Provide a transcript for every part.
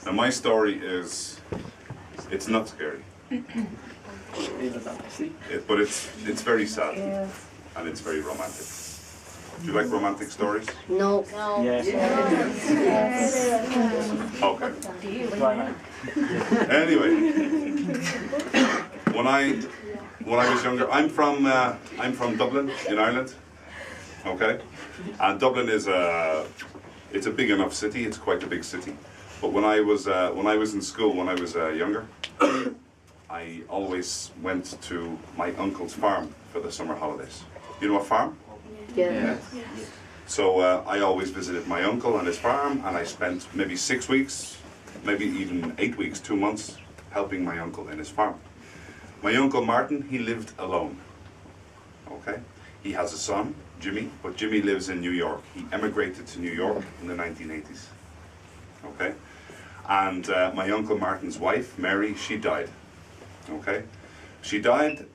Now my story is, it's not scary, but it's very sad, and it's very romantic. Do you like romantic stories? No. Yes. Okay. Anyway, when I was younger, I'm from Dublin in Ireland. Okay, and Dublin is it's a big enough city. It's quite a big city. But when I was in school, when I was younger, I always went to my uncle's farm for the summer holidays. You know a farm? Yeah. So I always visited my uncle and his farm, and I spent maybe 6 weeks, maybe even 8 weeks, 2 months, helping my uncle in his farm. My uncle Martin, he lived alone. Okay, he has a son, Jimmy, but Jimmy lives in New York. He emigrated to New York in the 1980s. Okay, and my uncle Martin's wife, Mary, she died. Okay, she died.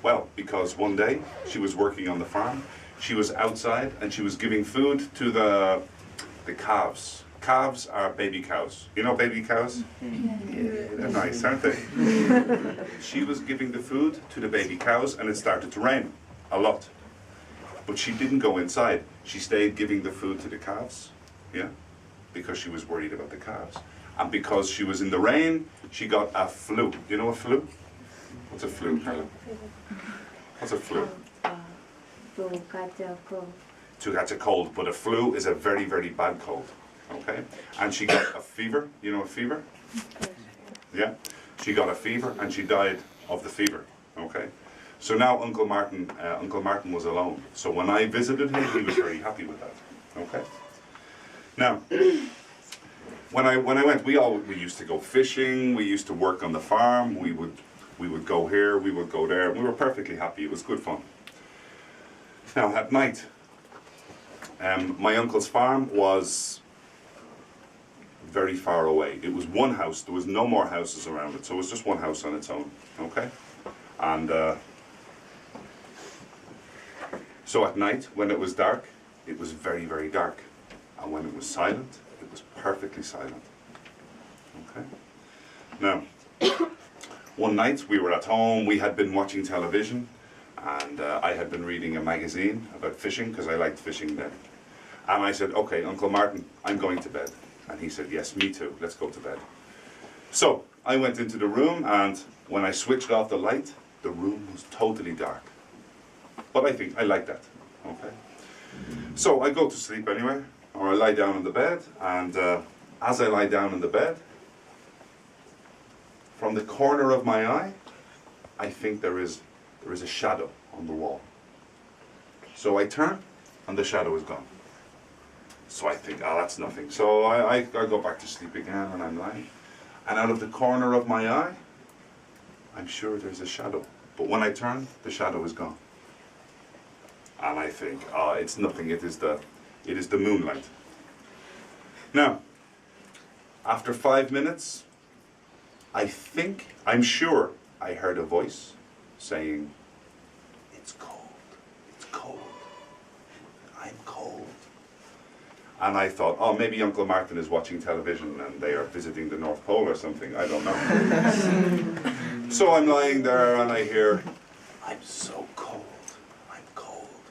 Well, because one day she was working on the farm, she was outside and she was giving food to the calves. Calves are baby cows. You know baby cows? Yeah, they're nice, aren't they? She was giving the food to the baby cows and it started to rain a lot. But she didn't go inside. She stayed giving the food to the calves, yeah, because she was worried about the calves. And because she was in the rain, she got a flu. You know a flu? What's a flu, Carla? What's a flu? To catch a cold, but a flu is a very, very bad cold. Okay? And she got a fever. You know a fever? Yeah? She got a fever and she died of the fever. Okay? So now Uncle Martin was alone. So when I visited him, he was very happy with that. Okay? Now, when I went, we used to go fishing. We used to work on the farm. We would go here. We would go there. We were perfectly happy. It was good fun. Now at night, my uncle's farm was very far away. It was one house. There was no more houses around it, so it was just one house on its own. Okay, and so at night, when it was dark, it was very, very dark, and when it was silent, it was perfectly silent. Okay. Now, one night we were at home. We had been watching television, and I had been reading a magazine about fishing because I liked fishing then. And I said, "Okay, Uncle Martin, I'm going to bed." And he said, "Yes, me too. Let's go to bed." So I went into the room, and when I switched off the light, the room was totally dark. But I think I like that. Okay. So I go to sleep anyway, or I lie down in the bed, and as I lie down in the bed, from the corner of my eye, I think there is a shadow on the wall. So I turn, and the shadow is gone. So I think, oh, that's nothing. So I go back to sleep again, and I'm lying. And out of the corner of my eye, I'm sure there's a shadow. But when I turn, the shadow is gone. And I think, oh, it's nothing. It is the moonlight. Now, after 5 minutes, I'm sure I heard a voice saying, "It's cold, it's cold, I'm cold." And I thought, oh, maybe Uncle Martin is watching television and they are visiting the North Pole or something, I don't know. So I'm lying there and I hear, "I'm so cold, I'm cold."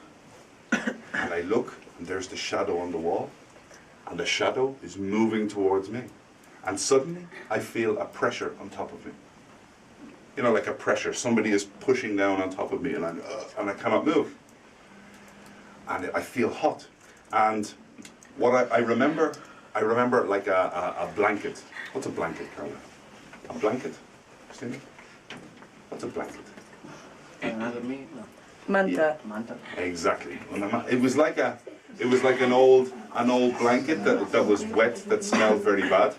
And I look and there's the shadow on the wall, and the shadow is moving towards me. And suddenly I feel a pressure on top of me. You know, like a pressure. Somebody is pushing down on top of me, and I cannot move. And I feel hot. And what I remember like a blanket. What's a blanket, Carla? A blanket? Christina? What's a blanket? Manta. Exactly. It was like an old blanket that was wet, that smelled very bad.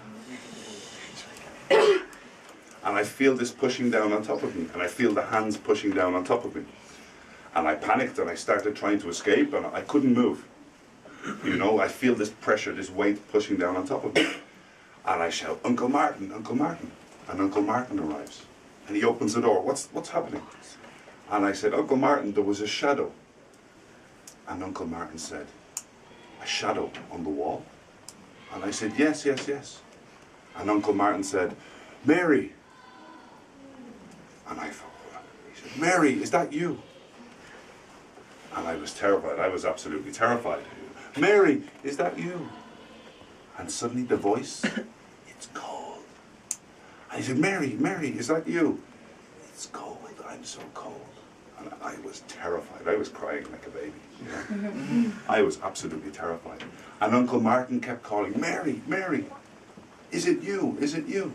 And I feel this pushing down on top of me, and I feel the hands pushing down on top of me. And I panicked and I started trying to escape, and I couldn't move. You know, I feel this pressure, this weight pushing down on top of me. And I shout, "Uncle Martin, Uncle Martin." And Uncle Martin arrives. And he opens the door. What's happening? And I said, "Uncle Martin, there was a shadow." And Uncle Martin said, "A shadow on the wall?" And I said, yes, yes, yes. And Uncle Martin said, Mary. And I thought, what? He said, Mary, is that you? And I was terrified. I was absolutely terrified. Mary, is that you? And suddenly the voice, it's cold. And he said, Mary, Mary, is that you? It's cold. I'm so cold. And I was terrified. I was crying like a baby. You know? I was absolutely terrified. And Uncle Martin kept calling, Mary, Mary, is it you? Is it you?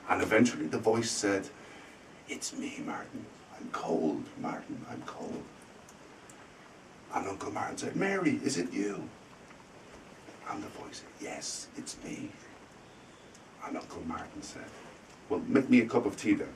And eventually the voice said, it's me, Martin. I'm cold, Martin, I'm cold. And Uncle Martin said, Mary, is it you? And the voice said, yes, it's me. And Uncle Martin said, well, make me a cup of tea then.